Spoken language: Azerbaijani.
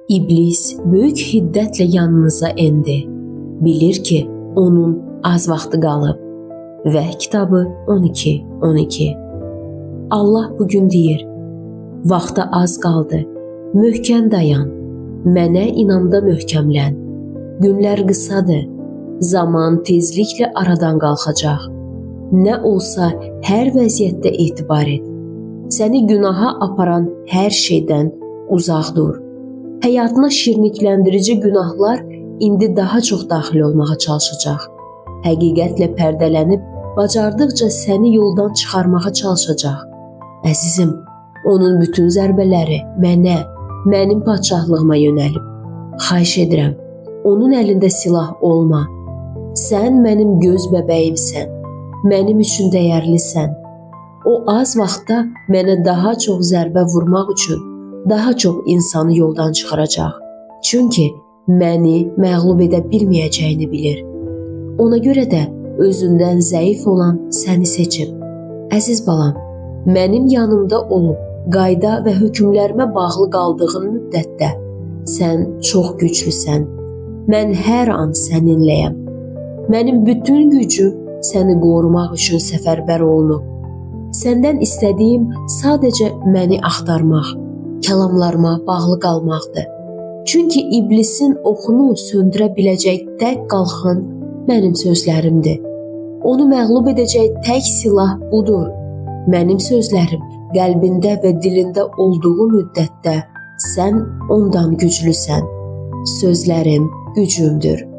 İblis böyük hiddətlə yanınıza endi. Bilir ki, onun az vaxtı qalıb. Vəhy kitabı 12:12. Allah bugün deyir, vaxta az qaldı, möhkəm dayan, mənə inamda möhkəmlən. Günlər qısadır, zaman tezliklə aradan qalxacaq. Nə olsa hər vəziyyətdə etibar et. Səni günaha aparan hər şeydən uzaq dur. Həyatına şirinlikləndirici günahlar indi daha çox daxil olmağa çalışacaq. Həqiqətlə pərdələnib, bacardıqca səni yoldan çıxarmağa çalışacaq. Əzizim, onun bütün zərbələri mənə, mənim padşahlığıma yönəlib. Xahiş edirəm, onun əlində silah olma. Sən mənim göz bəbəyimsən, mənim üçün dəyərlisən. O az vaxtda mənə daha çox zərbə vurmaq üçün daha çox insanı yoldan çıxaracaq. Çünki məni məğlub edə bilməyəcəyini bilir. Ona görə də özündən zəif olan səni seçib. Əziz balam, mənim yanımda olub, qayda və hökmlərimə bağlı qaldığın müddətdə sən çox güclüsən. Mən hər an səninləyəm. Mənim bütün gücüm səni qorumaq üçün səfərbər olunub. Səndən istədiyim sadəcə məni axtarmaq, kəlamlarıma bağlı qalmaqdır. Çünki iblisin oxunu söndürə biləcək tək qalxan mənim sözlərimdir. Onu məğlub edəcək tək silah budur. Mənim sözlərim qəlbində və dilində olduğu müddətdə sən ondan güclüsən. Sözlərim gücümdür.